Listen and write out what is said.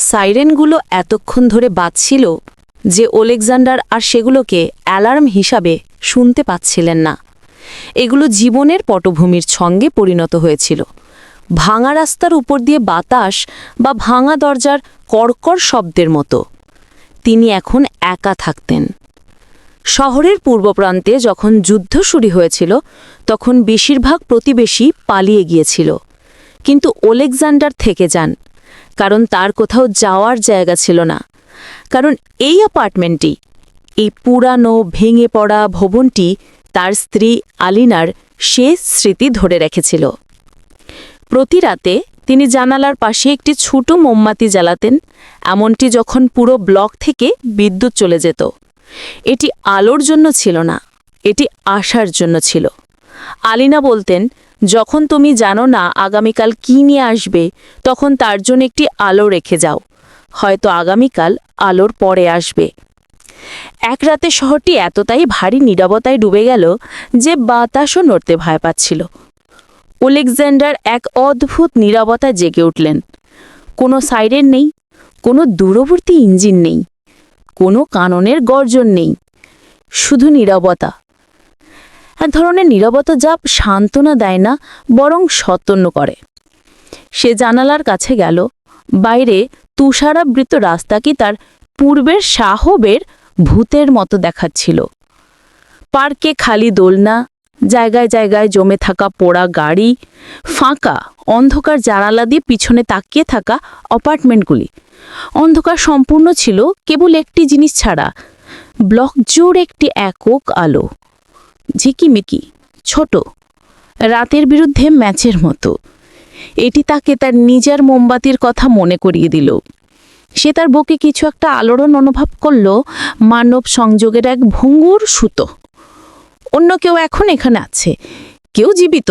সাইরেনগুলো এতক্ষণ ধরে বাজছিল যে ওলেকজান্ডার আর সেগুলোকে অ্যালার্ম হিসাবে শুনতে পাচ্ছিলেন না। এগুলো জীবনের পটভূমির ছন্দে পরিণত হয়েছিল। ভাঙা রাস্তার উপর দিয়ে বাতাস বা ভাঙা দরজার কড়কড় শব্দের মতো। তিনি এখন একা থাকতেন। শহরের পূর্ব প্রান্তে যখন যুদ্ধ শুরু হয়েছিল তখন বেশিরভাগ প্রতিবেশী পালিয়ে গিয়েছিল, কিন্তু ওলেকজান্ডার থেকে যান, কারণ তার কোথাও যাওয়ার জায়গা ছিল না। কারণ এই অ্যাপার্টমেন্টটি, এই পুরানো ভেঙে পড়া ভবনটি তার স্ত্রী আলিনার শেষ স্মৃতি ধরে রেখেছিল। প্রতি রাতে তিনি জানালার পাশে একটি ছোট মোমবাতি জ্বালাতেন, এমনটি যখন পুরো ব্লক থেকে বিদ্যুৎ চলে যেত। এটি আলোর জন্য ছিল না, এটি আশার জন্য ছিল। আলিনা বলতেন, যখন তুমি জানো না আগামীকাল কি নিয়ে আসবে, তখন তার জন্য একটি আলো রেখে যাও, হয়তো আগামীকাল আলোর পরে আসবে। এক রাতে শহরটি এতটাই ভারী নীরবতায় ডুবে গেল যে বাতাসও নড়তে ভয় পাচ্ছিল। ওলেকজান্ডার এক অদ্ভুত নীরবতায় জেগে উঠলেন। কোনো সাইরেন নেই, কোনো দূরবর্তী ইঞ্জিন নেই, কোনো কাননের গর্জন নেই, শুধু নীরবতা। এক ধরনের নীরবতা যা সান্ত্বনা দেয় না, বরং সতর্ক করে। সে জানালার কাছে গেল। বাইরে তুষারাবৃত রাস্তা কি তার পূর্বের সাহবের ভূতের মতো দেখাচ্ছিল। পার্কে খালি দোলনা, জায়গায় জায়গায় জমে থাকা পোড়া গাড়ি, ফাঁকা অন্ধকার জানালা দিয়ে পিছনে তাকিয়ে থাকা অ্যাপার্টমেন্টগুলি। অন্ধকার সম্পূর্ণ ছিল কেবল একটি জিনিস ছাড়া, ব্লক জোর একটি একক আলো, ঝিকিমিকি, ছোট, রাতের বিরুদ্ধে ম্যাচের মতো। এটি তাকে তার নিজের মোমবাতির কথা মনে করিয়ে দিল। সে তার বুকে কিছু একটা আলোড়ন অনুভব করল, মানব সংযোগের এক ভঙ্গুর সুতো। অন্য কেউ এখন এখানে আছে, কেউ জীবিত,